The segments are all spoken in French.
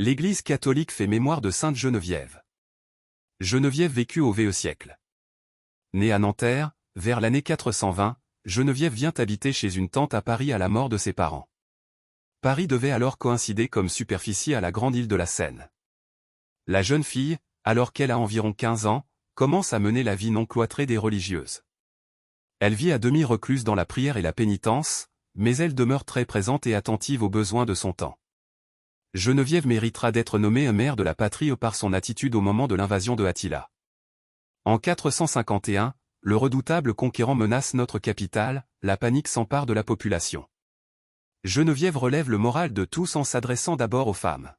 L'Église catholique fait mémoire de sainte Geneviève. Geneviève vécut au VIe siècle. Née à Nanterre, vers l'année 420, Geneviève vient habiter chez une tante à Paris à la mort de ses parents. Paris devait alors coïncider comme superficie à la grande île de la Seine. La jeune fille, alors qu'elle a environ 15 ans, commence à mener la vie non cloîtrée des religieuses. Elle vit à demi recluse dans la prière et la pénitence, mais elle demeure très présente et attentive aux besoins de son temps. Geneviève méritera d'être nommée mère de la patrie par son attitude au moment de l'invasion de Attila. En 451, le redoutable conquérant menace notre capitale, la panique s'empare de la population. Geneviève relève le moral de tous en s'adressant d'abord aux femmes.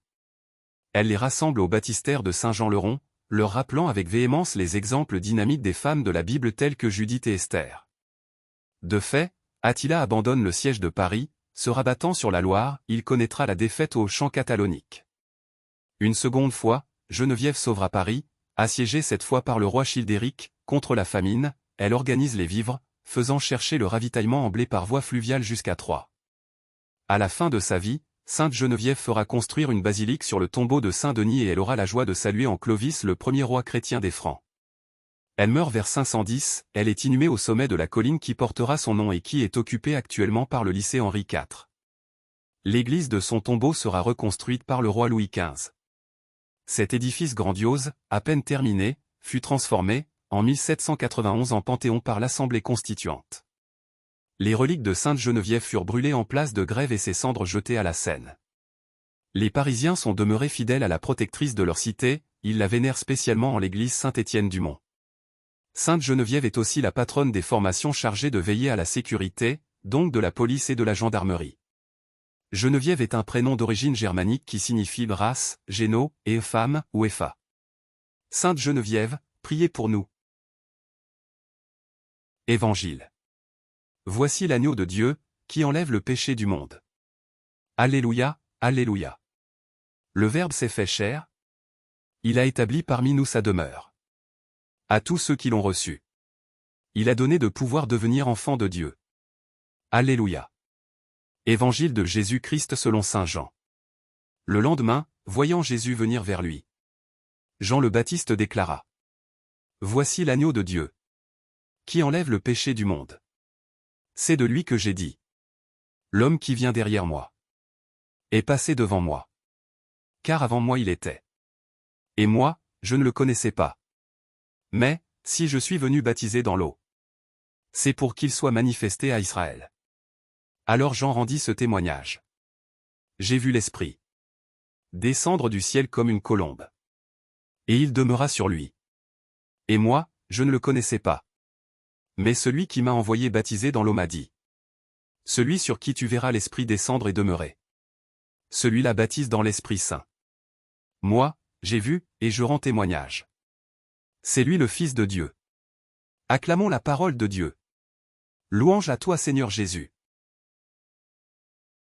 Elle les rassemble au baptistère de Saint-Jean-le-Rond, leur rappelant avec véhémence les exemples dynamiques des femmes de la Bible telles que Judith et Esther. De fait, Attila abandonne le siège de Paris, se rabattant sur la Loire, il connaîtra la défaite au champ catalonique. Une seconde fois, Geneviève sauvera Paris, assiégée cette fois par le roi Childéric, contre la famine, elle organise les vivres, faisant chercher le ravitaillement en blé par voie fluviale jusqu'à Troyes. À la fin de sa vie, sainte Geneviève fera construire une basilique sur le tombeau de Saint-Denis et elle aura la joie de saluer en Clovis le premier roi chrétien des Francs. Elle meurt vers 510, elle est inhumée au sommet de la colline qui portera son nom et qui est occupée actuellement par le lycée Henri IV. L'église de son tombeau sera reconstruite par le roi Louis XV. Cet édifice grandiose, à peine terminé, fut transformé, en 1791 en Panthéon par l'Assemblée constituante. Les reliques de sainte Geneviève furent brûlées en place de Grève et ses cendres jetées à la Seine. Les Parisiens sont demeurés fidèles à la protectrice de leur cité, ils la vénèrent spécialement en l'église Saint-Étienne-du-Mont. Sainte Geneviève est aussi la patronne des formations chargées de veiller à la sécurité, donc de la police et de la gendarmerie. Geneviève est un prénom d'origine germanique qui signifie race, géno, et femme, ou effa. Sainte Geneviève, priez pour nous. Évangile. Voici l'agneau de Dieu, qui enlève le péché du monde. Alléluia, Alléluia. Le Verbe s'est fait chair. Il a établi parmi nous sa demeure. À tous ceux qui l'ont reçu. Il a donné de pouvoir devenir enfants de Dieu. Alléluia. Évangile de Jésus-Christ selon saint Jean. Le lendemain, voyant Jésus venir vers lui, Jean le Baptiste déclara: Voici l'agneau de Dieu, qui enlève le péché du monde. C'est de lui que j'ai dit: L'homme qui vient derrière moi est passé devant moi. Car avant moi il était. Et moi, je ne le connaissais pas. Mais, si je suis venu baptiser dans l'eau, c'est pour qu'il soit manifesté à Israël. Alors Jean rendit ce témoignage. J'ai vu l'Esprit descendre du ciel comme une colombe. Et il demeura sur lui. Et moi, je ne le connaissais pas. Mais celui qui m'a envoyé baptiser dans l'eau m'a dit: Celui sur qui tu verras l'Esprit descendre et demeurer. Celui-là baptise dans l'Esprit Saint. Moi, j'ai vu, et je rends témoignage. C'est lui le Fils de Dieu. Acclamons la parole de Dieu. Louange à toi Seigneur Jésus.